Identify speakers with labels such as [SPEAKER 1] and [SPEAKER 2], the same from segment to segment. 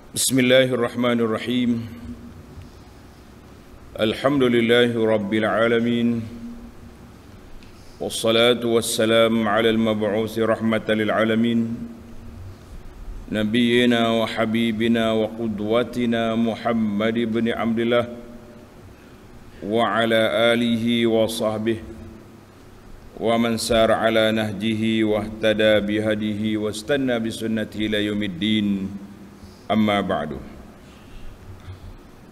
[SPEAKER 1] Bismillahirrahmanirrahim. Alhamdulillahi rabbil alamin. Wassalatu wassalamu ala al-mab'uthi rahmatan lil alamin. Nabiyyina wa habibina wa qudwatina Muhammad ibn Abdullah wa ala alihi wa sahbihi wa man sara ala nahjihi wa ihtada bihadihi wa istanna bi sunnatihi ila yaumiddin. Amma ba'du.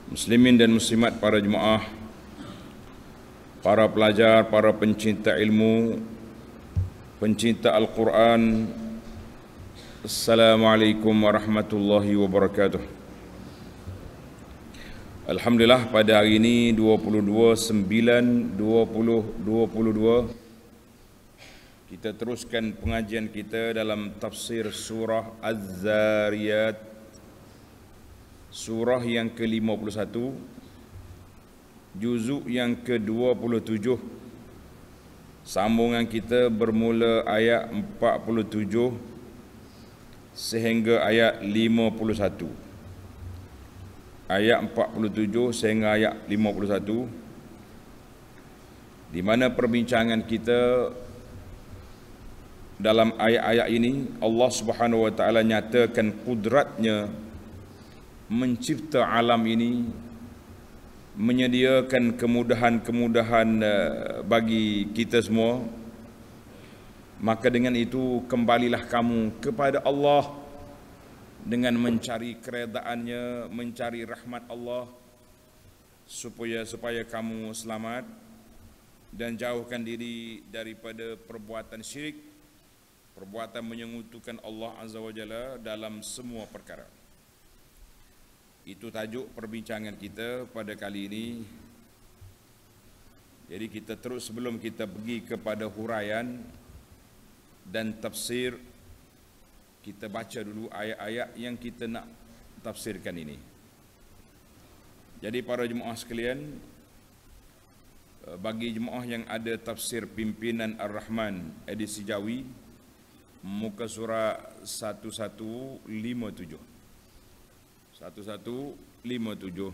[SPEAKER 1] Muslimin dan muslimat, para jemaah, para pelajar, para pencinta ilmu, pencinta Al-Quran, Assalamualaikum warahmatullahi wabarakatuh. Alhamdulillah, pada hari ini 22/9/2022 kita teruskan pengajian kita dalam tafsir surah Az-Zariyat, surah yang ke-51, juzuk yang ke-27. Sambungan kita bermula ayat 47 sehingga ayat 51. Ayat 47 sehingga ayat 51, di mana perbincangan kita dalam ayat-ayat ini, Allah Subhanahu wa taala nyatakan kudratnya mencipta alam ini, menyediakan kemudahan-kemudahan bagi kita semua. Maka dengan itu kembalilah kamu kepada Allah dengan mencari keredaannya, mencari rahmat Allah, supaya kamu selamat dan jauhkan diri daripada perbuatan syirik, perbuatan menyekutukan Allah Azza wa Jalla dalam semua perkara. Itu tajuk perbincangan kita pada kali ini. Jadi kita terus, sebelum kita pergi kepada huraian dan tafsir, kita baca dulu ayat-ayat yang kita nak tafsirkan ini. Jadi para jemaah sekalian, bagi jemaah yang ada tafsir Pimpinan Ar-Rahman edisi Jawi, muka surah 1157. 1157.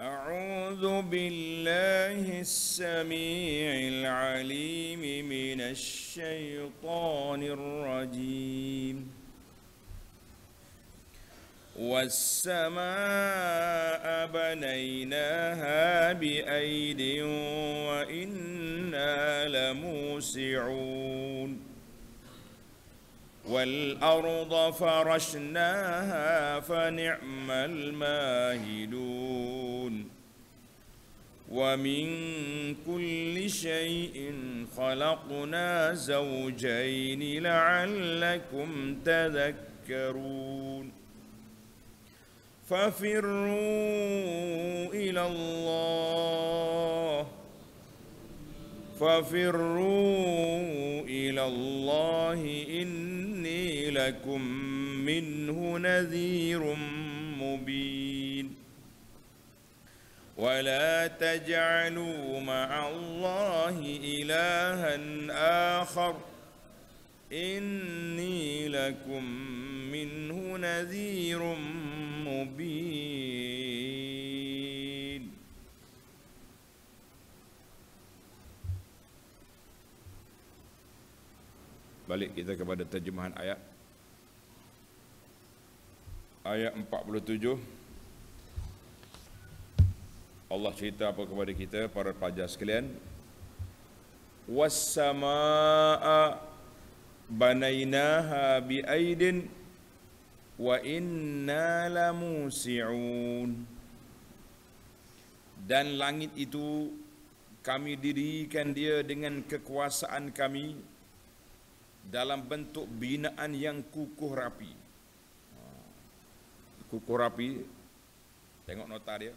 [SPEAKER 1] A'udzu billahi as-sami'il 'alim minasy syaithanir rajim. وَالسَّمَاءَ بَنَيْنَاهَا بِأَيْدٍ وَإِنَّا لَمُوسِعُونَ وَالْأَرْضَ فَرَشْنَاهَا فَنِعْمَ الْمَاهِدُونَ وَمِنْ كُلِّ شَيْءٍ خَلَقْنَا زَوْجَيْنِ لَعَلَّكُمْ تَذَكَّرُونَ فَفِرُّوا إِلَى اللَّهِ إِنِّي لَكُمْ مِنْهُ نَذِيرٌ مُبِينٌ وَلَا تَجْعَلُوا مَعَ اللَّهِ إِلَٰهًا آخَرَ إِنِّي لَكُمْ مِنْهُ نَذِيرٌ mubin. Balik kita kepada terjemahan ayat. Ayat 47. Allah cerita apa kepada kita, para pelajar sekalian? Was-samaa'a banainaha bi'aidin wa inna lamusi'un. Dan langit itu kami dirikan dia dengan kekuasaan kami dalam bentuk binaan yang kukuh rapi. Kukuh rapi, tengok nota dia.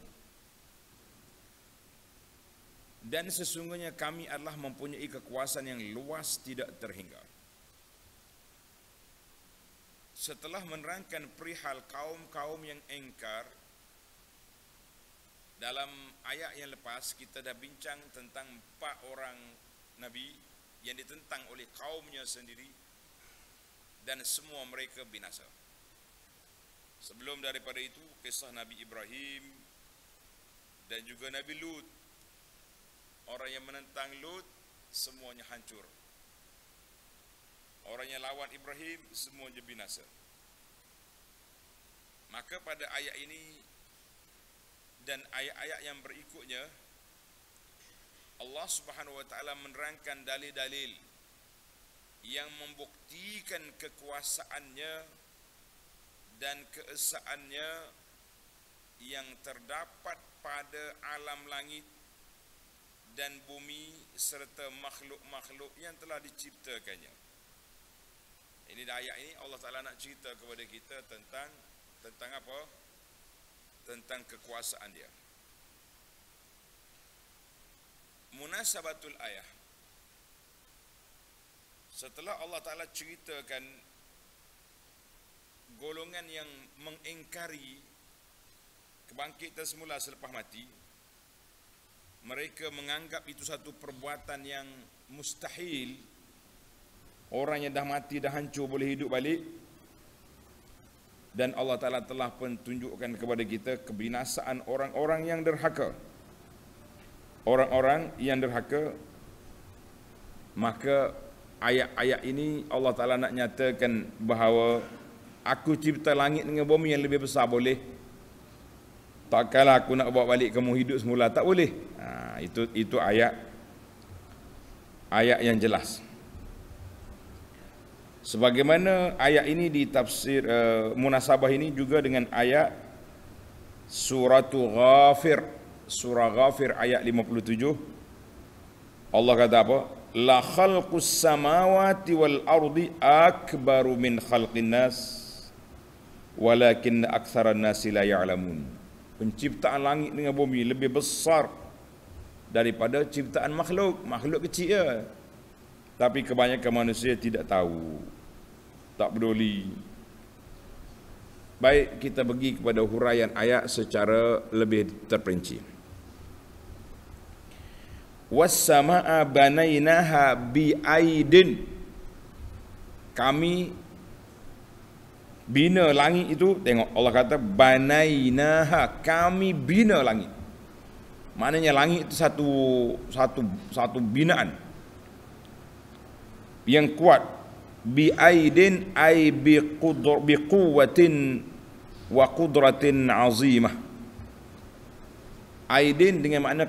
[SPEAKER 1] Dan sesungguhnya kami adalah mempunyai kekuasaan yang luas tidak terhingga. Setelah menerangkan perihal kaum-kaum yang engkar, dalam ayat yang lepas kita dah bincang tentang 4 orang Nabi yang ditentang oleh kaumnya sendiri, dan semua mereka binasa. Sebelum daripada itu, kisah Nabi Ibrahim dan juga Nabi Lut. Orang yang menentang Lut semuanya hancur. Orang yang lawan Ibrahim semuanya binasa. Maka pada ayat ini dan ayat-ayat yang berikutnya, Allah Subhanahu wa taala menerangkan dalil-dalil yang membuktikan kekuasaannya dan keesaannya yang terdapat pada alam langit dan bumi serta makhluk-makhluk yang telah diciptakannya. Ini ayat ini Allah Taala nak cerita kepada kita tentang apa? Tentang kekuasaan dia. Munasabatul ayah. Setelah Allah Taala ceritakan golongan yang mengingkari kebangkitan semula selepas mati, mereka menganggap itu satu perbuatan yang mustahil. Orang yang dah mati, dah hancur, boleh hidup balik. Dan Allah Ta'ala telah pun tunjukkan kepada kita kebinasaan orang-orang yang derhaka. Orang-orang yang derhaka. Maka ayat-ayat ini Allah Ta'ala nak nyatakan bahawa aku cipta langit dengan bumi yang lebih besar, boleh? Takkanlah aku nak bawa balik kamu hidup semula, tak boleh. Itu ayat yang jelas. Sebagaimana ayat ini ditafsir, munasabah ini juga dengan ayat surah Ghafir ayat 57. Allah kata apa? La khalqus samawati wal ardi akbaru min khalqin nas walakin aktsaran nasi la ya'lamun. Penciptaan langit dengan bumi lebih besar daripada ciptaan makhluk kecil ya. Tapi kebanyakan manusia tidak tahu, tak peduli. Baik, kita pergi kepada huraian ayat secara lebih terperinci. Was-samaa'a banainaha bi'aidin. Kami bina langit itu, tengok Allah kata banainaha, kami bina langit. Maknanya langit itu satu binaan yang kuat. Bi'aidin ay biquwwatin wa qudratin azimah. Aidin dengan makna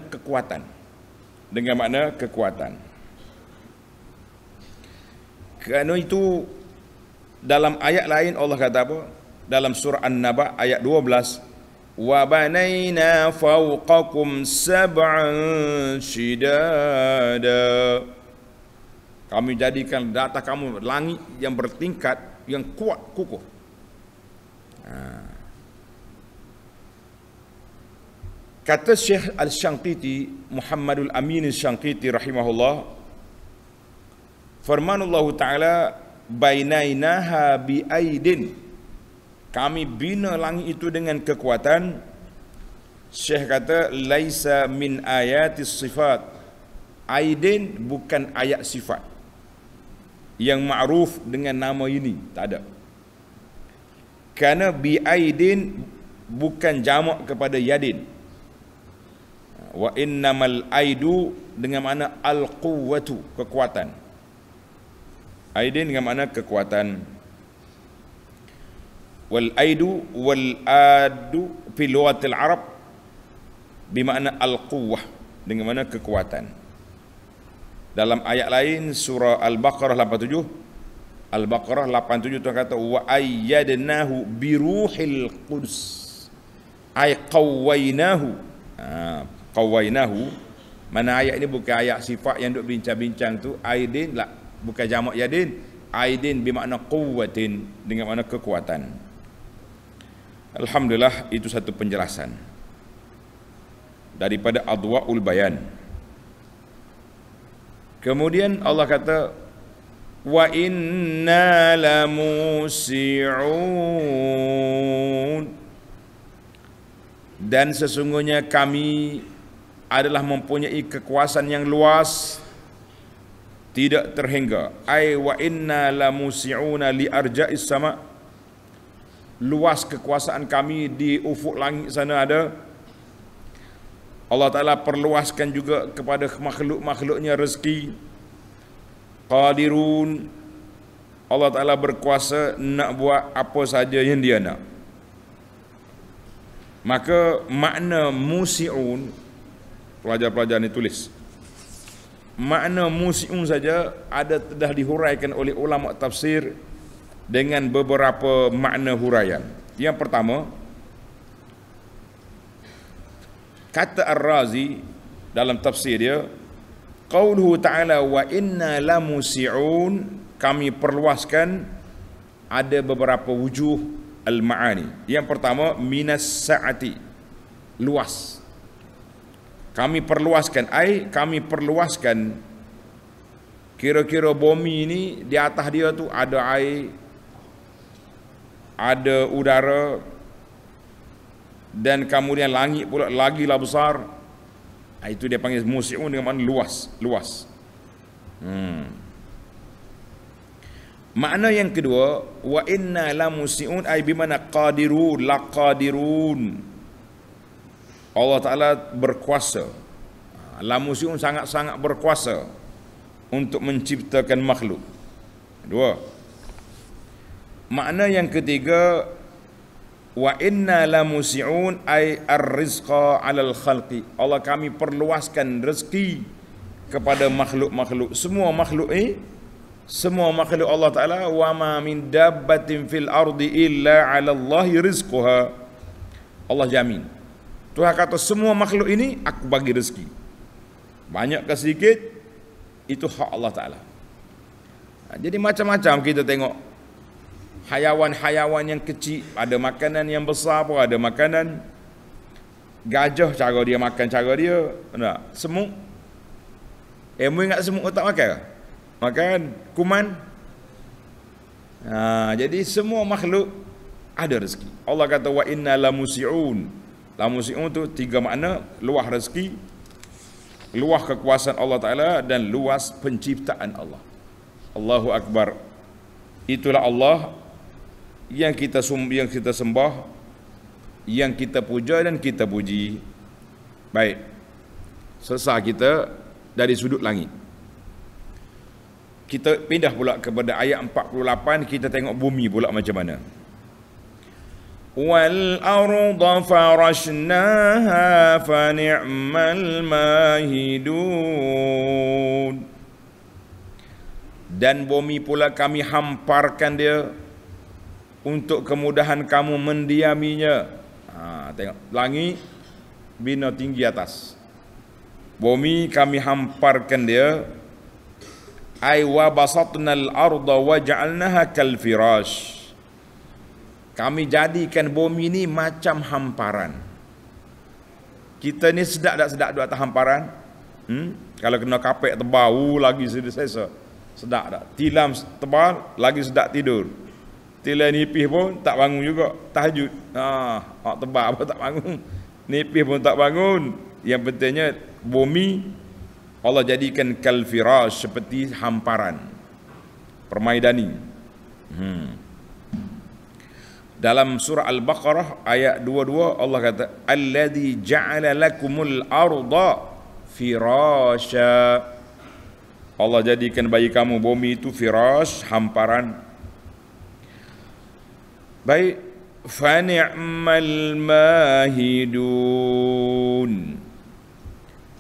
[SPEAKER 1] kekuatan. Kerana itu dalam ayat lain Allah kata apa? Dalam surah An-Naba ayat 12, wa banaina fawqakum sab'an shidada. Kami jadikan di atas kamu langit yang bertingkat, yang kuat, kukuh. Kata Syekh Al-Syanqiti, Muhammadul Amin Al-Syanqiti rahimahullah, firman Allah Ta'ala, bainainaha bi'aidin. Kami bina langit itu dengan kekuatan. Syekh kata, laisa min ayatis sifat. Aidin bukan ayat sifat yang ma'ruf dengan nama ini, tak ada. Kerana bi'aidin bukan jamak kepada yadin. Wa innamal aidu dengan makna al-quwwatu, kekuatan. Aidin dengan makna kekuatan. Wal aidu wal adu fi lughatil Arab bermakna al-quwwah, dengan makna kekuatan. Dalam ayat lain surah Al-Baqarah 87, Al-Baqarah 87 Tuhan kata wa ayyadnahu biruhil qudus, ay qawwainahu. Qawwainahu, mana ayat ini bukan ayat sifat yang duk bincang-bincang tu. Aidin lah, bukan jamak yadin. Aidin bermakna quwwatin, dengan makna kekuatan. Alhamdulillah, itu satu penjelasan daripada Adwaul Bayan. Kemudian Allah kata wa inna lamusi'un, dan sesungguhnya kami adalah mempunyai kekuasaan yang luas. tidak terhingga. Ai wa inna lamusi'una li arja'is sama, luas kekuasaan kami di ufuk langit sana ada. Allah Ta'ala perluaskan juga kepada makhluk-makhluknya rezeki. Qadirun, Allah Ta'ala berkuasa nak buat apa saja yang dia nak. Maka makna musi'un, pelajar-pelajar ni tulis, makna musi'un saja ada dah dihuraikan oleh ulama tafsir dengan beberapa makna huraian. Yang pertama, kata Ar-Razi dalam tafsir dia, qauluhu ta'ala wa inna lamusi'un, kami perluaskan, ada beberapa wujuh al-ma'ani. Yang pertama, minas sa'ati, luas. Kami perluaskan, kami perluaskan, kira-kira bumi ini di atas dia tu ada air, ada udara, dan kemudian langit pula lagilah besar. Itu dia panggil musi'un dengan makna luas, luas. Makna yang kedua, wa inna la musi'un ay bimana qadirun, la qadirun. Allah Ta'ala berkuasa. La musi'un sangat-sangat berkuasa untuk menciptakan makhluk. Dua. Makna yang ketiga, wa inna la musi'un ay ar-rizqa 'alal khalqi. Allah, kami perluaskan rezeki kepada makhluk-makhluk. Semua makhluk Allah Ta'ala, wa ma min dabbatin fil ardi illa 'ala Allahi rizquha. Allah jamin. Tuhan kata semua makhluk ini aku bagi rezeki. Banyak ke sedikit itu hak Allah Ta'ala. Jadi macam-macam kita tengok hayawan-hayawan yang kecil, ada makanan yang besar pun ada makanan. Gajah cara dia makan cara dia. Tak? Semut. Mu ingat semut tak makan? Makan. Kuman. Jadi semua makhluk ada rezeki. Allah kata wa inna lamusi'un. Lamusi'un tu tiga makna, luas rezeki, luas kekuasaan Allah Ta'ala, dan luas penciptaan Allah. Allahu Akbar. Itulah Allah yang kita sembah, yang kita puja dan kita puji. Baik, selesai kita dari sudut langit. Kita pindah pula kepada ayat 48, kita tengok bumi pula macam mana. Wal arda farashnaha fa ni'mal mahidun. Dan bumi pula kami hamparkan dia untuk kemudahan kamu mendiaminya. Tengok, langit bina tinggi atas, bumi kami hamparkan dia. Ay wa basatnal arda wa ja'alnaha kal firash. Kami jadikan bumi ni macam hamparan. Kita ni sedap tak sedap duduk atas hamparan? Kalau kena kapek tebal, lagi sedap. Sedap tak? Tilam tebal, lagi sedap tidur. Tilam nipis pun tak bangun juga. Tahajud. Tebal pun tak bangun. Nipis pun tak bangun. Yang pentingnya bumi Allah jadikan kal firash, seperti hamparan, permaidani. Dalam surah Al-Baqarah ayat 22 Allah kata alladzi ja'ala lakumul arda firasha. Allah jadikan bagi kamu bumi itu firash, hamparan. Baik, fa ni'mal mahidun.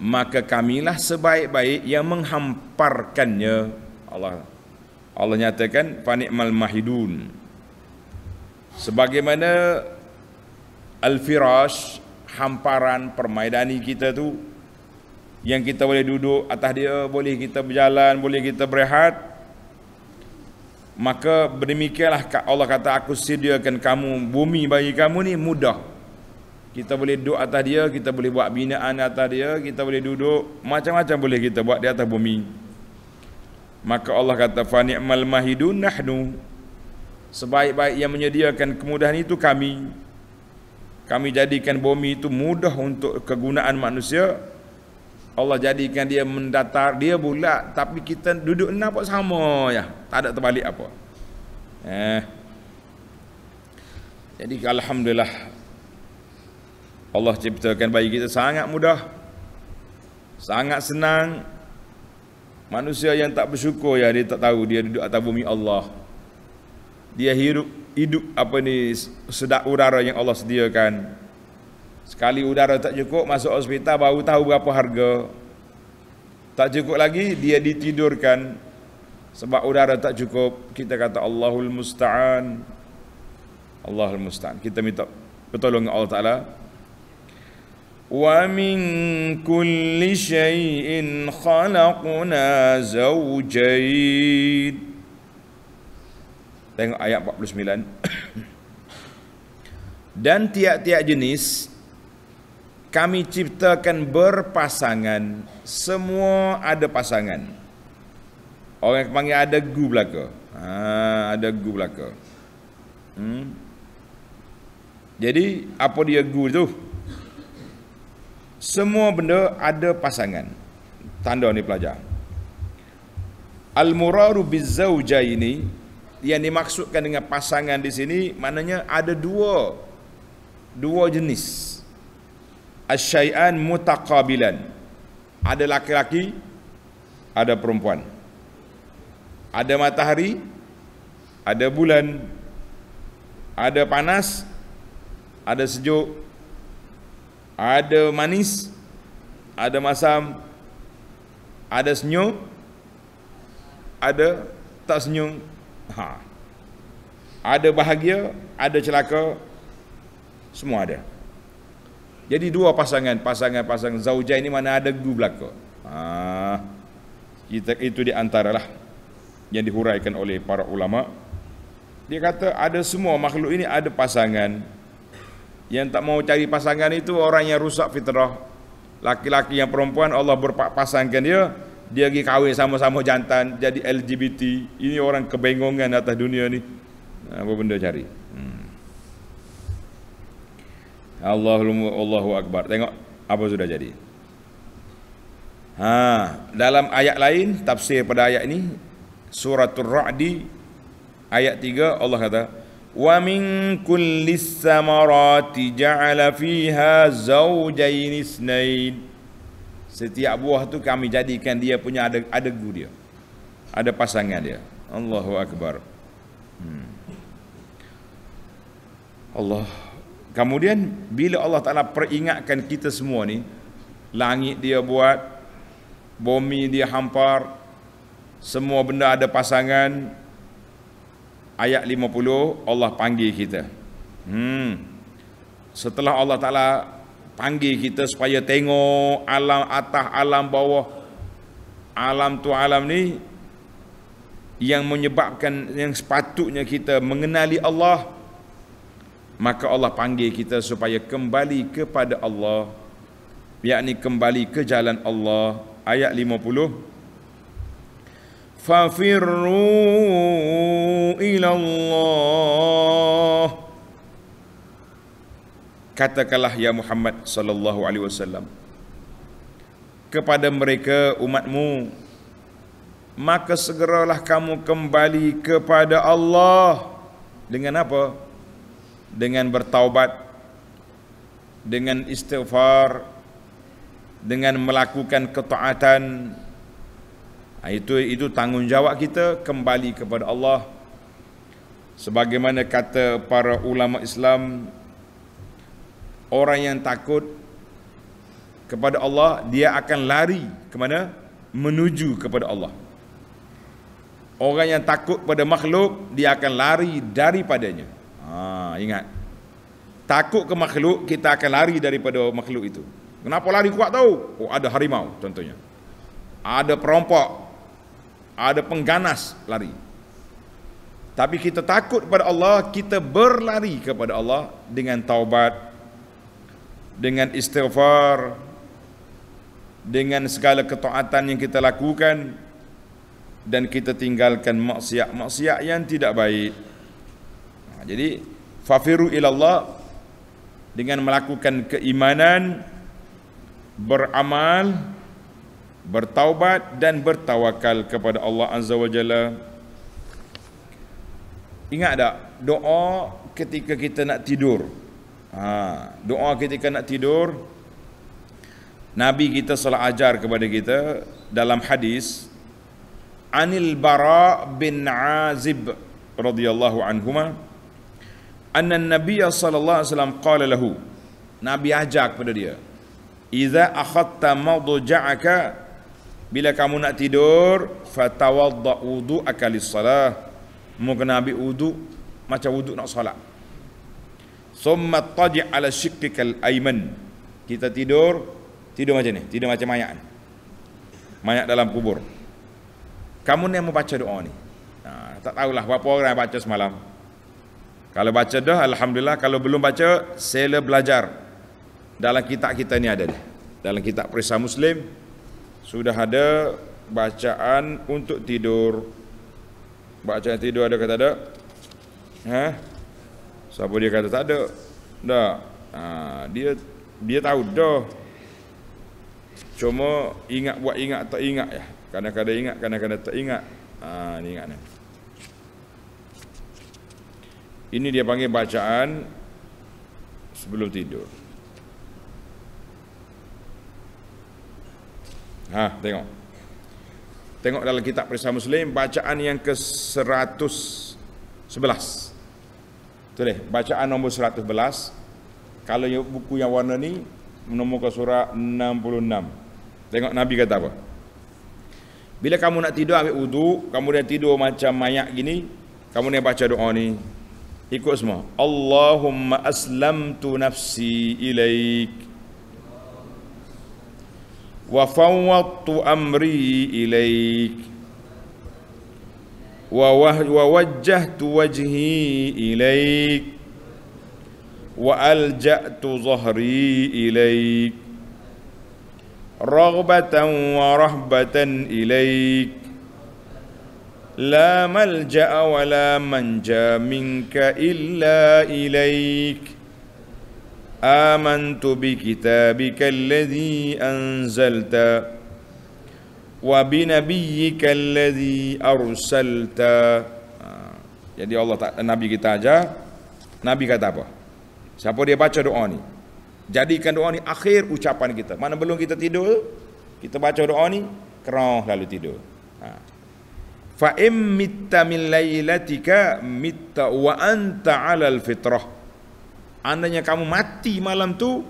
[SPEAKER 1] Maka kamilah sebaik-baik yang menghamparkannya. Allah nyatakan fa ni'mal mahidun. Sebagaimana al-firash, hamparan permaidani kita tu, yang kita boleh duduk atas dia, boleh kita berjalan, boleh kita berehat. Maka demikianlah Allah kata, aku sediakan kamu bumi bagi kamu ni mudah. Kita boleh duduk atas dia, kita boleh buat binaan atas dia, kita boleh duduk, macam-macam boleh kita buat di atas bumi. Maka Allah kata fa ni'mal mahidun nahnu. Sebaik-baik yang menyediakan kemudahan itu kami. Kami jadikan bumi itu mudah untuk kegunaan manusia. Allah jadikan dia mendatar, dia bulat, tapi kita duduk nampak sama ya, tak ada terbalik apa. Jadi alhamdulillah Allah ciptakan bagi kita sangat mudah, sangat senang. Manusia yang tak bersyukur ya, dia tak tahu dia duduk atas bumi Allah. Dia hidup apa ni, sedap udara yang Allah sediakan. Sekali udara tak cukup, masuk hospital baru tahu berapa harga. Tak cukup lagi, dia ditidurkan sebab udara tak cukup. Kita kata Allahul Musta'an. Allahul Musta'an. Kita minta pertolongan Allah Ta'ala. Wa min kulli syai'in khalaqna zawjayn. Tengok ayat 49. Dan tiap-tiap jenis kami ciptakan berpasangan. Semua ada pasangan. Orang panggil ada gu belaka. Ada gu belaka. Jadi apa dia gu tu? Semua benda ada pasangan. Tanda ni pelajar. Al-muraru bizzaujaini, yang dimaksudkan dengan pasangan di sini maknanya ada dua jenis. Asyai'an mutaqabilan. Ada laki-laki, ada perempuan. Ada matahari, ada bulan, ada panas, ada sejuk, ada manis, ada masam, ada senyum, ada tak senyum. Ada bahagia, ada celaka, semua ada. Jadi dua pasangan zaujain ini mana ada gu belaka. Kita itu di antaralah yang dihuraikan oleh para ulama. Dia kata ada semua makhluk ini ada pasangan. Yang tak mau cari pasangan itu orang yang rusak fitrah. Laki-laki yang perempuan Allah berpasangkan dia pergi kahwin sama-sama jantan, jadi LGBT. Ini orang kebengongan atas dunia ni. Apa benda cari? Allahu Akbar. Tengok apa sudah jadi. Dalam ayat lain, tafsir pada ayat ini, suratul Ra'di ayat 3, Allah kata, "Wa min kullis samarati ja'ala fiha zawjayn itsnain." Setiap buah tu kami jadikan dia punya ada gu dia. Ada pasangan dia. Allahu Akbar. Allah. Kemudian bila Allah Ta'ala peringatkan kita semua ni, langit dia buat, bumi dia hampar, semua benda ada pasangan. Ayat 50 Allah panggil kita. Setelah Allah Ta'ala panggil kita supaya tengok alam atas, alam bawah, alam tu alam ni yang menyebabkan, yang sepatutnya kita mengenali Allah, maka Allah panggil kita supaya kembali kepada Allah, yakni kembali ke jalan Allah. Ayat 50, fafirru ilallah, katakanlah ya Muhammad sallallahu alaihi wasallam kepada mereka umatmu, maka segeralah kamu kembali kepada Allah. Dengan apa? Dengan bertaubat, dengan istighfar, dengan melakukan ketaatan. Itu tanggungjawab kita kembali kepada Allah. Sebagaimana kata para ulama Islam, orang yang takut kepada Allah, dia akan lari ke mana? Menuju kepada Allah. Orang yang takut pada makhluk, dia akan lari daripadanya. Ingat, takut ke makhluk, kita akan lari daripada makhluk itu. Kenapa lari kuat tahu? Ada harimau contohnya, ada perampok, ada pengganas, lari. Tapi kita takut kepada Allah, kita berlari kepada Allah dengan taubat, dengan istighfar, dengan segala ketaatan yang kita lakukan, dan kita tinggalkan maksiat-maksiat yang tidak baik. Jadi fafiru ilallah, dengan melakukan keimanan, beramal, bertaubat dan bertawakal kepada Allah Azza wa Jalla. Ingat tak doa ketika kita nak tidur? Doa ketika nak tidur, Nabi kita salah ajar kepada kita dalam hadis Anil Bara bin Azib radhiyallahu anhuma anna an-nabiy sallallahu alaihi wasallam qala lahu, Nabi ajar kepada dia, idza akhadta madja'aka, bila kamu nak tidur, fatawadda wudu'aka lis-salah, mu kena ambil wudu macam wudu nak solat. Summa taji' ala shiqqikal ayman, kita tidur macam ni, tidur macam mayat ni, mayat dalam kubur. Kamu ni mau baca doa ni, tak tahulah berapa orang baca semalam. Kalau baca dah alhamdulillah, kalau belum baca sila belajar. Dalam kitab kita ni ada, dalam kitab Perisai Muslim sudah ada bacaan untuk tidur. Bacaan tidur ada kata ada? Siapa dia kata tak ada? Dah. Dia tahu dah. Cuma buat ingat tak ingat ya. Kadang-kadang ingat, kadang-kadang tak ingat. Ni ingat ni. Ini dia panggil bacaan sebelum tidur. Tengok dalam kitab Perisai Muslim, bacaan yang ke-111. Betul deh, bacaan nombor 111. Kalau buku yang warna ni nombor ke surah 66. Tengok Nabi kata apa? Bila kamu nak tidur ambil wudu, kamu dah tidur macam mayat gini, kamu ni baca doa ni. Ikut semua. Allahumma aslamtu nafsi ilaik wa fawwadtu amri ilaik wa wajjahtu wajhi ilaik wa alja'tu zahri ilaik raghbatan wa rahbatan ilaik la malja'a wa la manja minka illa ilaik amantu bi kitabika alladhi anzalta wa bi nabiyyika alladhi arsalta. Jadi Nabi kita aja, Nabi kata apa? Siapa dia baca doa ni, jadikan doa ni akhir ucapan kita. Mana belum kita tidur, kita baca doa ni, kerah lalu tidur. Fa im mitta min lailatika mitta wa anta 'alal fitrah. Andainya kamu mati malam tu,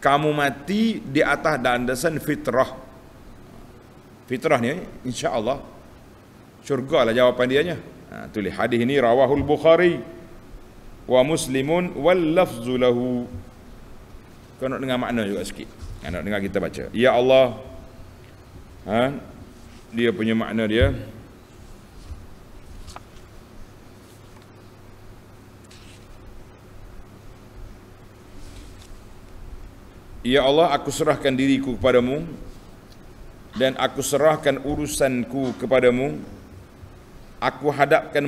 [SPEAKER 1] kamu mati di atas landasan fitrah. Fitrah ni insya-Allah syurga lah jawapan dianya. Tulis hadis ini rawahul Bukhari wa Muslimun wal lafzu lahu. Kau nak dengar makna juga sikit. Nak dengar kita baca. Ya Allah. Dia punya makna dia. Ya Allah, aku serahkan diriku kepadamu dan aku serahkan urusanku kepadamu. Aku hadapkan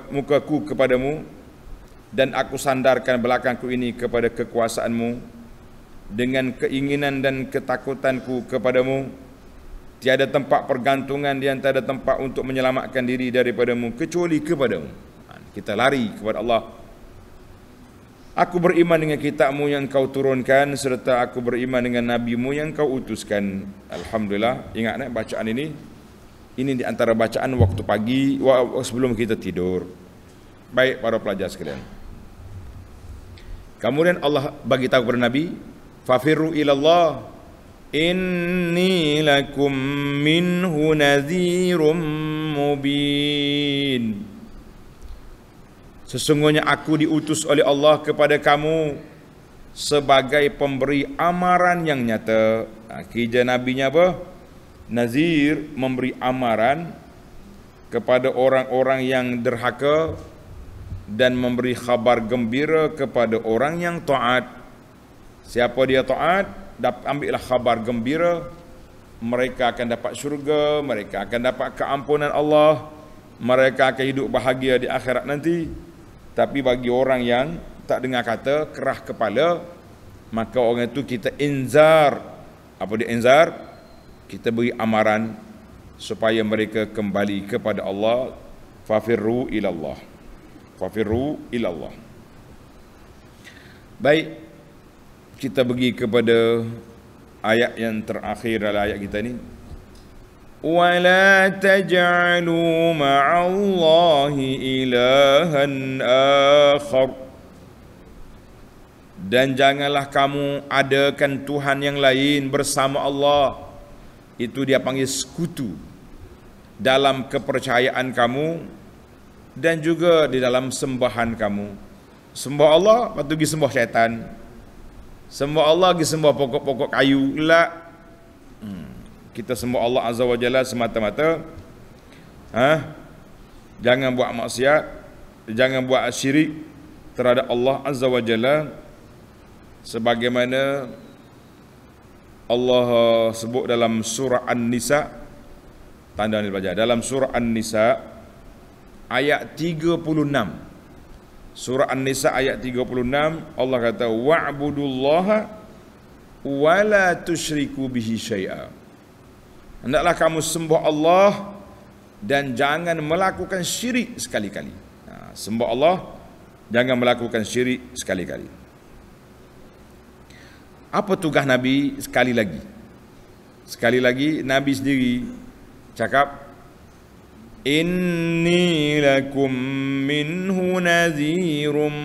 [SPEAKER 1] mukaku kepadamu dan aku sandarkan belakangku ini kepada kekuasaanmu. Dengan keinginan dan ketakutanku kepadamu, tiada tempat pergantungan di antara tempat untuk menyelamatkan diri daripadamu kecuali kepadamu. Kita lari kepada Allah. Aku beriman dengan kitabmu yang kau turunkan, serta aku beriman dengan nabimu yang kau utuskan. Alhamdulillah. Ingat bacaan ini di antara bacaan waktu pagi sebelum kita tidur. Baik para pelajar sekalian. Kemudian Allah bagi tahu kepada Nabi, fafirru ilallah inni lakum minhu nadhirum mubin. Sesungguhnya aku diutus oleh Allah kepada kamu sebagai pemberi amaran yang nyata. Kerja nabinya apa? Nazir, memberi amaran kepada orang-orang yang derhaka dan memberi khabar gembira kepada orang yang taat. Siapa dia taat, ambillah khabar gembira, mereka akan dapat syurga, mereka akan dapat keampunan Allah, mereka akan hidup bahagia di akhirat nanti. Tapi bagi orang yang tak dengar kata, kerah kepala, maka orang itu kita inzar. Apa dia inzar? kita beri amaran supaya mereka kembali kepada Allah. Fafirru ilallah. Fafirru ilallah. Baik, kita pergi kepada ayat yang terakhir dalam ayat kita ni. Wala taj'alu ma'allahi ilahan akhar. Dan janganlah kamu adakan Tuhan yang lain bersama Allah. Itu dia panggil sekutu dalam kepercayaan kamu dan juga di dalam sembahan kamu. Sembah Allah, lepas tu pergi sembah syaitan. Sembah Allah, pergi sembah pokok-pokok kayu. Kita sembah Allah Azza wa Jalla semata-mata. Jangan buat maksiat, jangan buat syirik terhadap Allah Azza wa Jalla, sebagaimana Allah sebut dalam surah An-Nisa. Tanda ni baca dalam surah An-Nisa ayat 36. Surah An-Nisa ayat 36, Allah kata wa'budullaha wa la tusyriku bihi syai'a. Hendaklah kamu sembah Allah dan jangan melakukan syirik sekali-kali. Sembah Allah, jangan melakukan syirik sekali-kali. Apa tugas Nabi? Sekali lagi Nabi sendiri cakap, inni lakum minhu nadhirum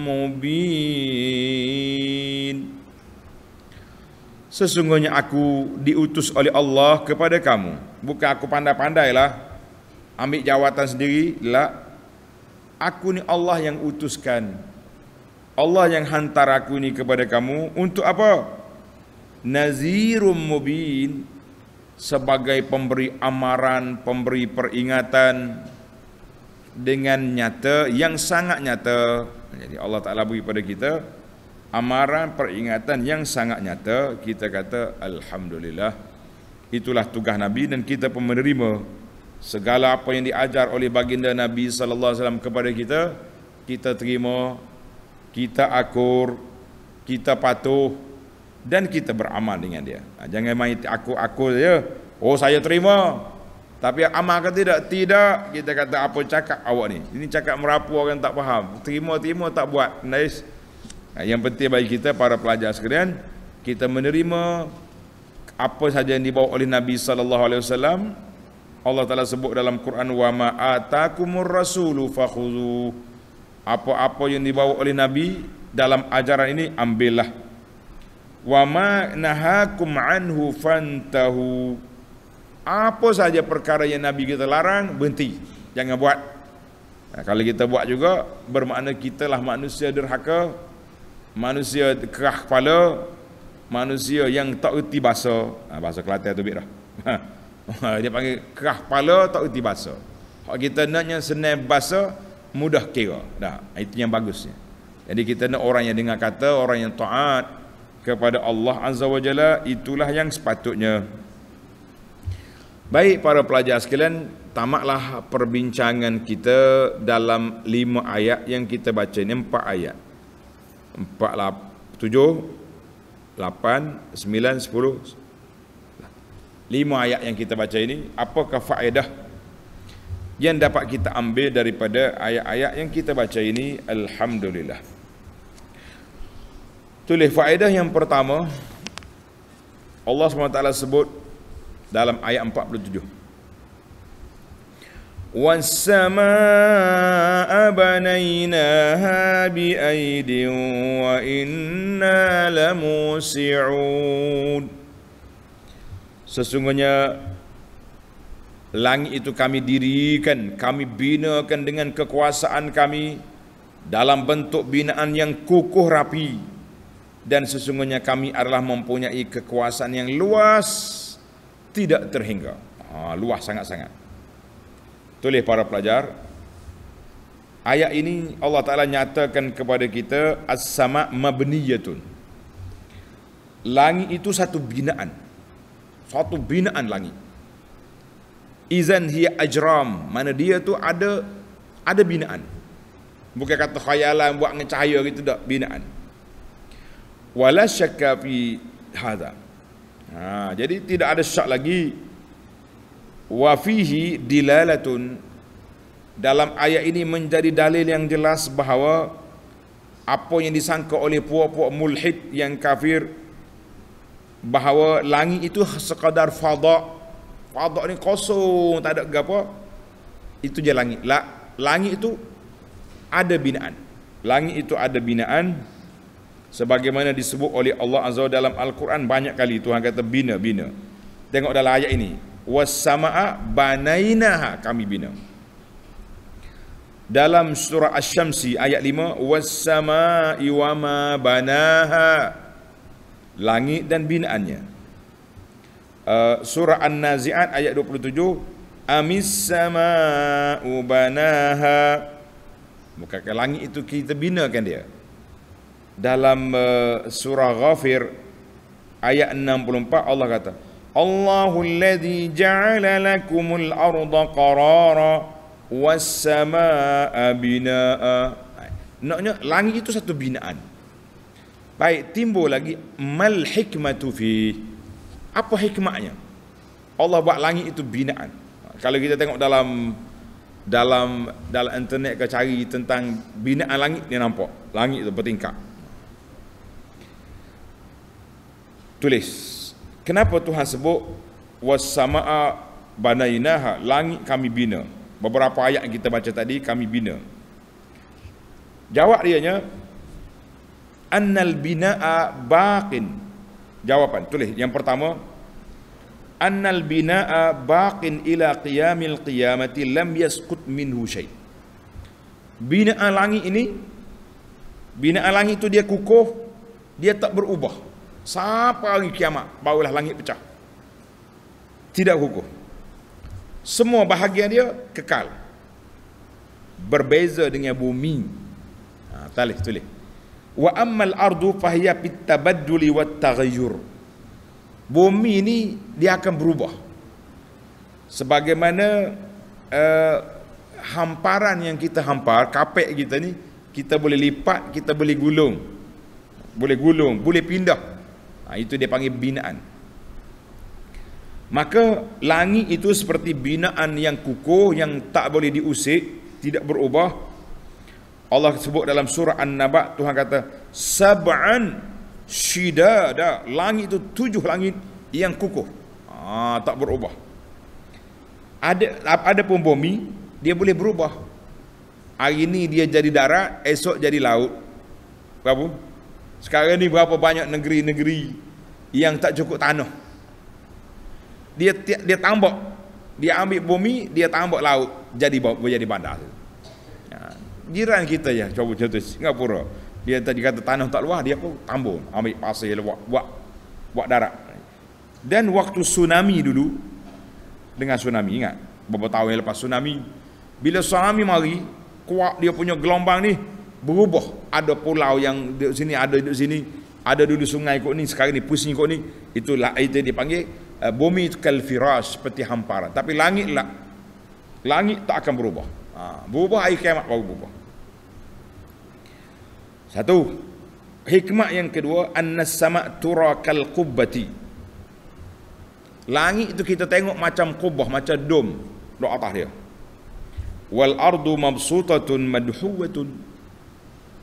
[SPEAKER 1] mubin. Sesungguhnya aku diutus oleh Allah kepada kamu. Bukan aku pandai-pandailah ambil jawatan sendiri, la. Aku ni Allah yang utuskan. Allah yang hantar aku ni kepada kamu untuk apa? Nazirum mubin, sebagai pemberi amaran, pemberi peringatan dengan nyata, yang sangat nyata. Jadi Allah Ta'ala beri pada kita amaran, peringatan yang sangat nyata. Kita kata alhamdulillah. Itulah tugas Nabi, dan kita pun menerima segala apa yang diajar oleh baginda Nabi sallallahu alaihi wasallam kepada kita. Kita terima, kita akur, kita patuh, dan kita beramal dengan dia. Jangan main aku saja. Oh, saya terima, tapi amal ke tidak? Tidak. Kita kata apa cakap awak ni? Ini cakap merapu, orang tak faham. Terima tak buat. Nice. Yang penting bagi kita para pelajar sekalian, kita menerima apa saja yang dibawa oleh Nabi sallallahu alaihi wasallam. Allah Taala sebut dalam Quran, wa ma atakumur rasulu fakhudhu. Apa-apa yang dibawa oleh Nabi dalam ajaran ini ambillah. Wa ma nahakum anhu fantahu. Apa saja perkara yang Nabi kita larang, berhenti, jangan buat. Kalau kita buat juga, bermakna kita lah manusia derhaka, manusia kerah kepala, manusia yang tak erti bahasa. Bahasa Kelantan tu dah. Dia panggil kerah kepala, tak erti bahasa. Hak kita naknya senang bahasa, mudah kira. Dah, itu yang bagusnya. Jadi kita nak orang yang dengar kata, orang yang taat kepada Allah Azza wa Jalla, itulah yang sepatutnya. Baik para pelajar sekalian, tamatlah perbincangan kita dalam 5 ayat yang kita baca ni. 4 ayat. 7, 8, 9, 10. 5 ayat yang kita baca ini, apakah faedah yang dapat kita ambil daripada ayat-ayat yang kita baca ini? Alhamdulillah. Tulis faedah yang pertama, Allah SWT sebut dalam ayat 47, was-samaa'a banaynaha bi'aidin wa inna lamusi'un. Sesungguhnya langit itu kami dirikan, kami binakan dengan kekuasaan kami dalam bentuk binaan yang kukuh rapi, dan sesungguhnya kami adalah mempunyai kekuasaan yang luas, tidak terhingga. Luas sangat-sangat. Tulis para pelajar, ayat ini Allah Ta'ala nyatakan kepada kita, as-sama' mabniyatun. Langit itu satu binaan langit. Izan hiya ajram, mana dia tu ada binaan. Bukan kata khayalan buat dengan cahaya gitu, tak, binaan. Wala syakka fi hadha. Jadi tidak ada syak lagi. Wa fihi dilalatun, dalam ayat ini menjadi dalil yang jelas bahawa apa yang disangka oleh puak-puak mulhid yang kafir, bahawa langit itu sekadar fadha. Fadha ni kosong, tak ada apa. Itu je langit. Langit itu ada binaan. Langit itu ada binaan, sebagaimana disebut oleh Allah Azza wa dalam Al-Quran banyak kali. Tuhan kata bina. Tengok dalam ayat ini, was-samaa banainaha, kami bina. Dalam surah Asy-Syamsi ayat 5, was-samaa'i wa ma banaha, langit dan binaannya. Surah An-Nazi'at ayat 27, amis samaa'u banaha, bukankah langit itu kita binakan dia. Dalam surah Ghafir ayat 64 Allah kata, Allahul ladzi ja'ala lakumul arda qarara was samaa'a binaa'a. Naknya langit itu satu binaan. Baik, timbul lagi mal hikmatu fi. Apa hikmahnya? Allah buat langit itu binaan. Kalau kita tengok dalam internet ke cari tentang binaan langit, dia nampak langit itu bertingkat. Tulis, kenapa Tuhan sebut was-samaa'a banainaha, langit kami bina. Beberapa ayat yang kita baca tadi kami bina. Jawab dianya, annal binaa baqin. Jawapan, tulis yang pertama, annal binaa baqin ila qiyamil qiyamati lam yaskut minhu syai'. Binaan langit itu dia kukuh, dia tak berubah sampai hari kiamat, barulah langit pecah. Tidak kukuh. Semua bahagian dia kekal. Berbeza dengan bumi. Tulis. Wa ammal ardu fahiya fit tabadduli wat taghayyur. Bumi ini dia akan berubah. Sebagaimana hamparan yang kita hampar, kapek kita ni, kita boleh lipat, kita boleh gulung. Boleh pindah. Itu dia panggil binaan. Maka langit itu seperti binaan yang kukuh, yang tak boleh diusik, tidak berubah. Allah sebut dalam surah An-Naba, Tuhan kata sab'an shidada, langit itu 7 langit yang kukuh, tak berubah. Ada pun bumi, dia boleh berubah. Hari ini dia jadi darat, esok jadi laut. Berapa? Sekarang ni berapa banyak negeri-negeri yang tak cukup tanah. Dia tambak, dia ambil bumi, dia tambak laut, jadi bandar. Jiran kita ya, coba contoh Singapura, dia tadi kata tanah tak luas, dia pun tambun, ambil pasir, buat darat. Dan waktu tsunami dulu, dengan tsunami, ingat beberapa tahun yang lepas tsunami, bila tsunami mari, kuat dia punya gelombang ni berubah. Ada pulau yang di sini, ada di sini, ada dulu sungai kot ni, sekarang ni pusing kot ni. Itulah itu dipanggil bumi itu kalfirash, seperti hamparan. Tapi langit tak akan berubah. Berubah hari kiamat baru berubah. Satu. Hikmah yang kedua, annas sama' tura kal qubbati. Langit itu kita tengok macam kubah, macam dom di atas dia. Wal ardu mabsutatun madhuwatun.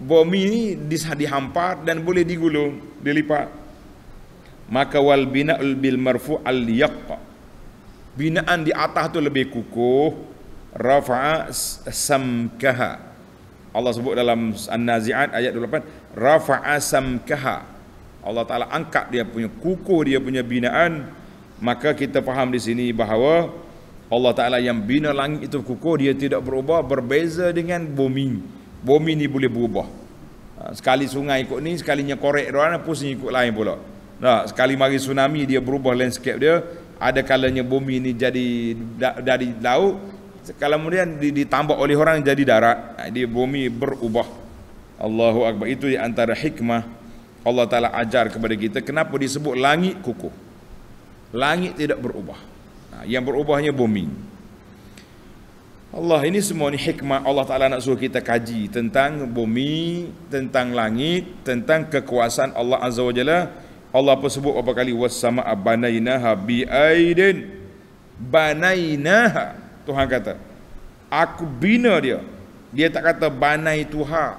[SPEAKER 1] Bumi ini dihampar dan boleh digulung, dilipat. Maka wal bina'ul bil marfu' al yaqqa, binaan di atas tu lebih kukuh. Rafa'a samkaha, Allah sebut dalam An-Nazi'at ayat 28, rafa'a samkaha, Allah Ta'ala angkat dia punya kukuh, dia punya binaan. Maka kita faham di sini bahawa Allah Ta'ala yang bina langit itu kukuh, dia tidak berubah, berbeza dengan bumi. Bumi ni boleh berubah. Sekali sungai ikut ni, sekalinya korek doang, pusing ikut lain pula. Sekali mari tsunami, dia berubah landscape dia. Ada kalanya bumi ni jadi dari laut, kemudian ditambah oleh orang jadi darat. Dia bumi berubah. Allahu Akbar. Itu di antara hikmah Allah Ta'ala ajar kepada kita. Kenapa disebut langit kukuh? Langit tidak berubah. Yang berubahnya bumi. Allah, ini semua ni hikmah Allah Ta'ala nak suruh kita kaji tentang bumi, tentang langit, tentang kekuasaan Allah Azza wa Jalla Allah pun sebut berapa kali, was-samaa banainaha biaidin. Banainaha, Tuhan kata, aku bina dia. Dia tak kata banai Tuhan,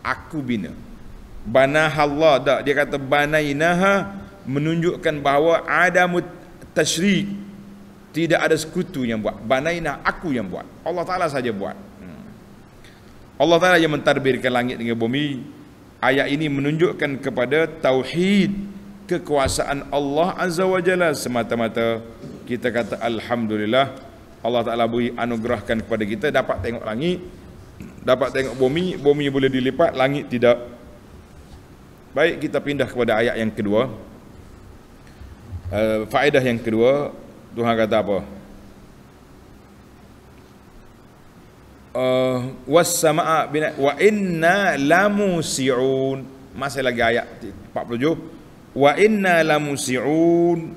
[SPEAKER 1] aku bina. Banahallah, tak, dia kata banainaha, menunjukkan bahawa ada tasyrik, tidak ada sekutu yang buat. Banaina, aku yang buat, Allah Ta'ala saja buat. Allah Ta'ala yang mentadbirkan langit dengan bumi. Ayat ini menunjukkan kepada tauhid, kekuasaan Allah Azza wa Jalla semata-mata. Kita kata alhamdulillah, Allah Ta'ala beri anugerahkan kepada kita dapat tengok langit, dapat tengok bumi. Bumi boleh dilipat, langit tidak. Baik, kita pindah kepada ayat yang kedua. Faedah yang kedua, Tuhan kata apa? Was-samaa wa inna lamusi'un. Masih lagi ayat 47. Wa inna lamusi'un,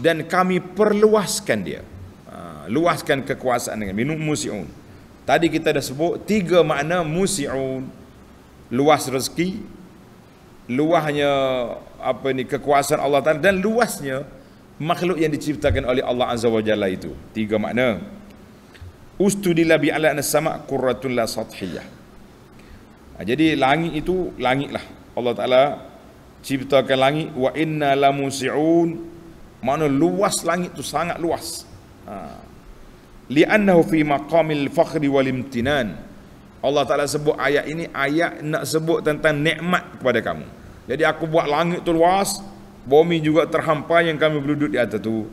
[SPEAKER 1] dan kami perluaskan dia. Luaskan kekuasaan dengan minum musi'un. Tadi kita dah sebut 3 makna musi'un. Luas rezeki, luasnya kekuasaan Allah Ta'ala, dan luasnya makhluk yang diciptakan oleh Allah Azza wa Jalla itu. 3 makna. Ustudilla bi'ala as-sama' qurratun la sathiyah. Jadi langit itu, langit lah, Allah Ta'ala ciptakan langit. Wa inna lamusi'un, makna luas langit itu, sangat luas. Li'annahu fi maqamil fakhri wal imtinan. Allah Ta'ala sebut ayat ini, ayat nak sebut tentang nikmat kepada kamu. Jadi aku buat langit tu luas, bumi juga terhampar yang kami berduduk di atas tu.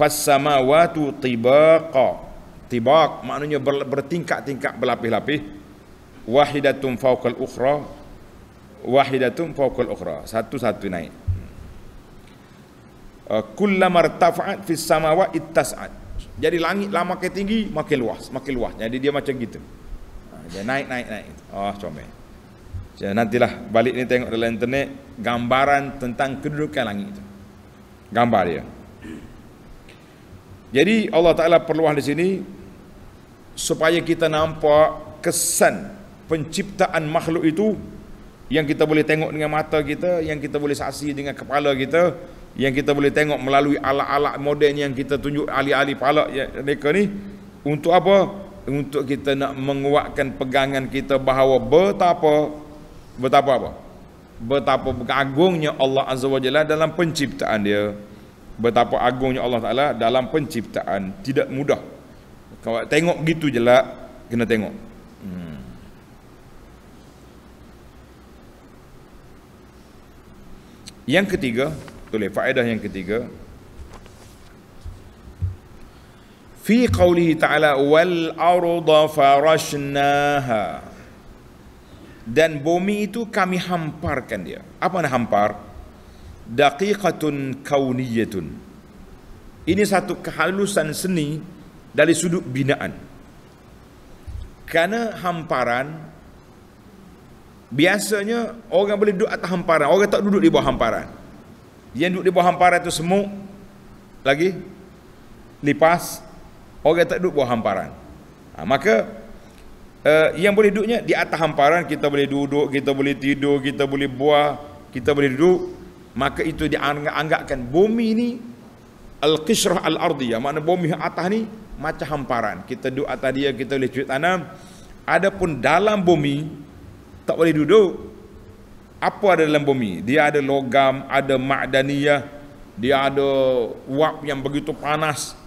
[SPEAKER 1] Fas-samawatu tibaqa. Tibaq maknanya bertingkat-tingkat, berlapis-lapis. Wahidatun fawqal ukhra. Wahidatun fawqal ukhra. Satu-satu naik. Kullama irtafa'at fis samawati ittas'at. Jadi langit lah makin tinggi, makin luas, makin luas. Jadi dia macam gitu. Dia naik. Oh, comel. Jadi nantilah balik ni tengok dalam internet gambaran tentang kedudukan langit itu. Gambar dia. Jadi Allah Ta'ala perluas di sini supaya kita nampak kesan penciptaan makhluk itu, yang kita boleh tengok dengan mata kita, yang kita boleh saksi dengan kepala kita, yang kita boleh tengok melalui alat-alat moden yang kita tunjuk, ahli-ahli palak mereka ni. Untuk apa? Untuk kita nak menguatkan pegangan kita bahawa betapa agungnya Allah Azza wa Jalla dalam penciptaan dia. Betapa agungnya Allah Ta'ala dalam penciptaan. Tidak mudah. Kalau tengok gitu je lah, kena tengok. Yang ketiga, faedah yang ketiga, fi qawlihi ta'ala wal arda farashnaha, dan bumi itu kami hamparkan dia. Apa nak hampar? Daqiqatun kauniyatun. Ini satu kehalusan seni dari sudut binaan. Karena hamparan, biasanya orang boleh duduk atas hamparan, orang tak duduk di bawah hamparan. Yang duduk di bawah hamparan itu semut, lagi lipas, orang tak duduk bawah hamparan. Maka yang boleh duduknya di atas hamparan, kita boleh duduk, kita boleh tidur, kita boleh buah, kita boleh duduk. Maka itu dianggapkan bumi ini al-qishrah al-ardiyah, makna bumi atas ni macam hamparan. Kita duduk atas dia, kita boleh cuit tanam. Adapun dalam bumi tak boleh duduk. Apa ada dalam bumi? Dia ada logam, ada ma'daniyah, dia ada uap yang begitu panas,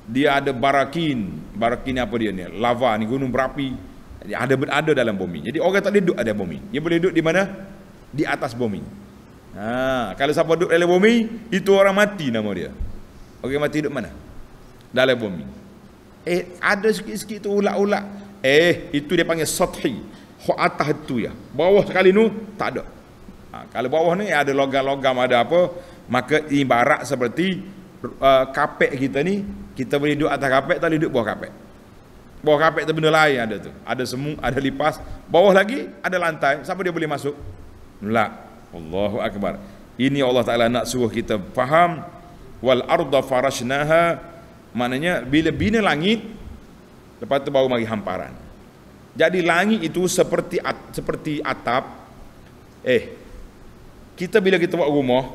[SPEAKER 1] dia ada barakin. Barakin apa dia ni? Lava ni, gunung berapi. Jadi ada dalam bumi. Jadi orang tak boleh duduk ada bumi. Dia boleh duduk di mana? Di atas bumi. Kalau siapa duduk dalam bumi, itu orang mati nama dia. Orang mati duduk mana? Dalam bumi. Ada sikit-sikit tu ulat-ulat. Itu dia panggil sathi. Atas itu ya. Bawah sekali tu tak ada. Kalau bawah ni ada logam-logam, ada apa, maka ibarat seperti kapek kita ni, kita boleh duduk atas kapek, tak boleh duduk bawah kapek. Bawah kapek tu benda lain ada tu. Ada semut, ada lipas. Bawah lagi ada lantai. Siapa dia boleh masuk? Tak. Allahu Akbar. Ini Allah Ta'ala nak suruh kita faham. Wal arda farashnaha, maknanya bila bina langit, lepas tu baru mari hamparan. Jadi langit itu seperti atap Kita bila kita buat rumah,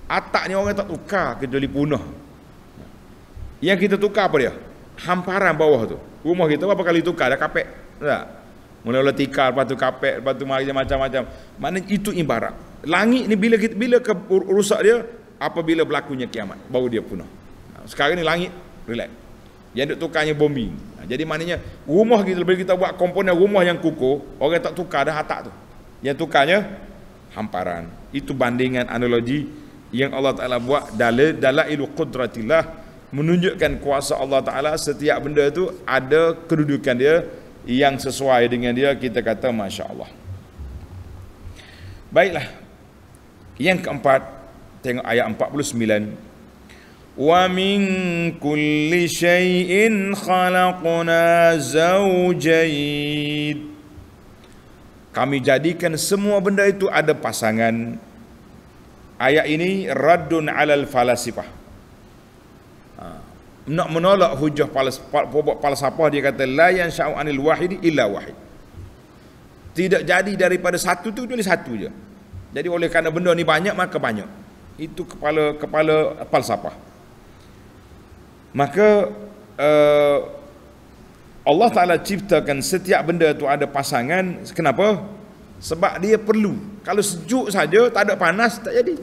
[SPEAKER 1] atap ni orang tak tukar kecuali punah. Yang kita tukar apa dia? Hamparan bawah tu. Rumah kita berapa kali tukar? Dah kapek. Tak? Mula-mula tikar, lepas tu kapek, lepas tu macam-macam. Maknanya itu ibarat. Langit ni bila rusak dia, apabila berlakunya kiamat, baru dia punah. Sekarang ni langit, relax. Yang duk tukarnya bombing. Jadi maknanya rumah kita, bila kita buat komponen rumah yang kukuh, orang tak tukar dah atap tu. Yang tukarnya hamparan. Itu bandingan analogi yang Allah Ta'ala buat dalailu qudratillah, menunjukkan kuasa Allah Ta'ala. Setiap benda tu ada kedudukan dia yang sesuai dengan dia. Kita kata Masya Allah. Baiklah, yang keempat, tengok ayat 49. Wa min kulli syai'in khalaqna zawjayn. Kami jadikan semua benda itu ada pasangan. Ayat ini raddun alal falasifah. Nak menolak hujah falsafah, dia kata la yansha'u anil wahidi illa wahid. Tidak jadi daripada satu tu kecuali satu je. Jadi oleh kerana benda ni banyak maka banyak. Itu kepala falsafah. Maka Allah Ta'ala ciptakan setiap benda tu ada pasangan. Kenapa? Sebab dia perlu. Kalau sejuk saja, tak ada panas, tak jadi.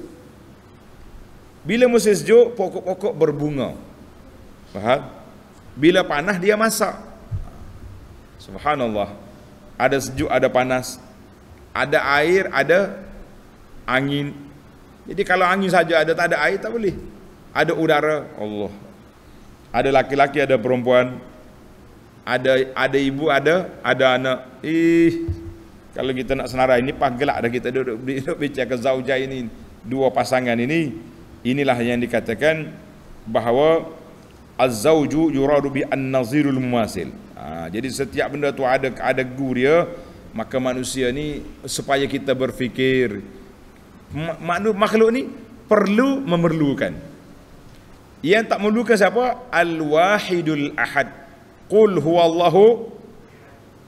[SPEAKER 1] Bila musim sejuk, pokok-pokok berbunga. Faham? Bila panas, dia masak. Subhanallah. Ada sejuk, ada panas. Ada air, ada angin. Jadi kalau angin saja ada, tak ada air, tak boleh. Ada udara, Allah. Ada laki-laki, ada perempuan. Ada ibu, ada anak. Kalau kita nak senarai ini, gelak dah kita duduk bicara zaujah ini, dua pasangan ini. Inilah yang dikatakan bahawa az-zauju yuradu bi an-nazirul mumasil. Jadi setiap benda tu ada gu dia. Maka manusia ni supaya kita berfikir, makhluk ni perlu memerlukan. Yang tak memerlukan siapa? Al-wahidul ahad. Qul huwallahu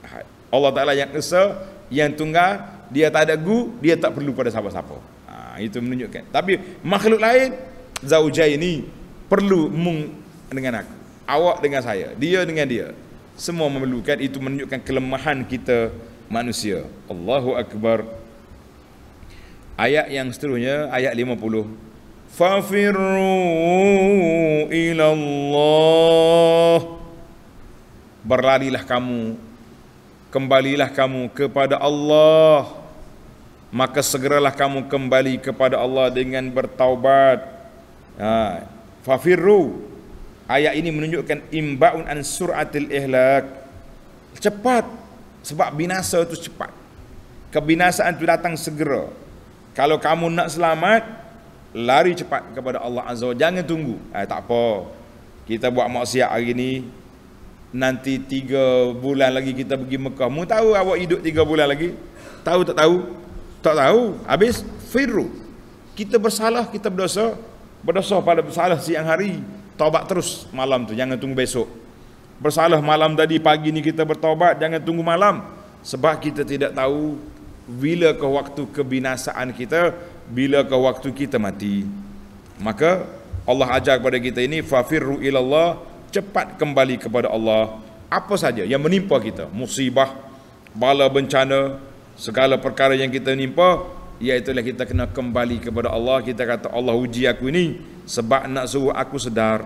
[SPEAKER 1] ahad. Allah Ta'ala yang esa, yang tunggal, dia tak ada gu, dia tak perlu pada siapa-siapa. Itu menunjukkan. Tapi makhluk lain, zaujah ini perlu dengan aku, awak dengan saya, dia dengan dia, semua memerlukan. Itu menunjukkan kelemahan kita manusia. Allahu Akbar. Ayat yang seterusnya, ayat 50. Fafirru ilallah. Berlarilah kamu, kembalilah kamu kepada Allah. Maka segeralah kamu kembali kepada Allah dengan bertaubat. Fafirru. Ayat ini menunjukkan imba'un an sur'atil ihlak. Cepat. Sebab binasa itu cepat. Kebinasaan itu datang segera. Kalau kamu nak selamat, lari cepat kepada Allah Azza wa Jalla. Jangan tunggu. Tak apa. Kita buat maksiat hari ni, nanti 3 bulan lagi kita pergi Mekah. Mu tahu awak hidup 3 bulan lagi? Tahu tak tahu? Tak tahu. Habis firru. Kita bersalah, kita berdosa. Berdosa pada bersalah siang hari, taubat terus malam tu, jangan tunggu besok. Bersalah malam tadi, pagi ni kita bertaubat, jangan tunggu malam. Sebab kita tidak tahu bila ke waktu kebinasaan kita, bila ke waktu kita mati. Maka Allah ajar kepada kita ini, fafirru ilallah, cepat kembali kepada Allah. Apa saja yang menimpa kita, musibah, bala bencana, segala perkara yang kita nimpa, iaitulah kita kena kembali kepada Allah. Kita kata Allah uji aku ini sebab nak suruh aku sedar.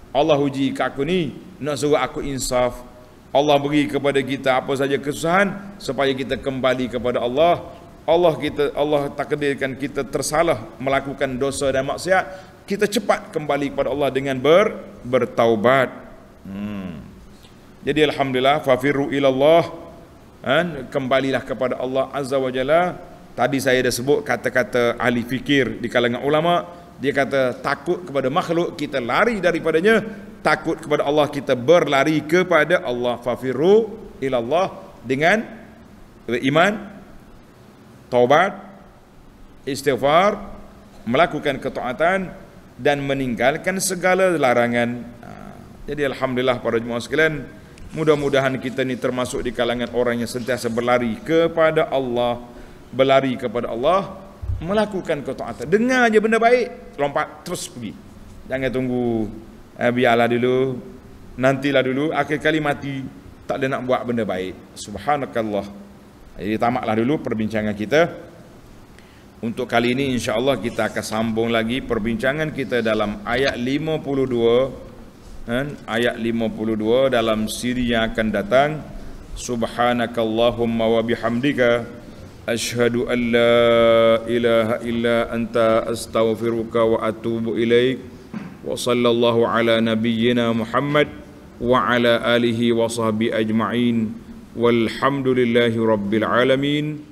[SPEAKER 1] Allah uji ke aku ni nak suruh aku insaf. Allah beri kepada kita apa saja kesusahan supaya kita kembali kepada Allah. Allah takdirkan kita tersalah melakukan dosa dan maksiat, kita cepat kembali kepada Allah dengan bertaubat. Jadi alhamdulillah, fafirru ilallah, kembalilah kepada Allah Azza wa Jalla. Tadi saya dah sebut kata-kata ahli fikir di kalangan ulama. Dia kata takut kepada makhluk, kita lari daripadanya. Takut kepada Allah, kita berlari kepada Allah. Fafirru ilallah, dengan beriman, taubat, istighfar, melakukan ketaatan dan meninggalkan segala larangan. Jadi alhamdulillah para jemaah sekalian, mudah-mudahan kita ni termasuk di kalangan orang yang sentiasa berlari kepada Allah. berlari kepada Allah, melakukan ketaatan. Dengar je benda baik, lompat terus pergi. Jangan tunggu biarlah dulu, nantilah dulu, akhir kali mati tak ada nak buat benda baik. Subhanakallah. Jadi tamatlah dulu perbincangan kita. Untuk kali ini insya-Allah kita akan sambung lagi perbincangan kita dalam ayat 52, ayat 52 dalam siri yang akan datang. Subhanakallahumma wa bihamdika asyhadu an la ilaha illa anta astaghfiruka wa atubu ilaik. Wa sallallahu ala nabiyyina Muhammad wa ala alihi wa sahbihi ajma'in. Walhamdulillahi rabbil alamin.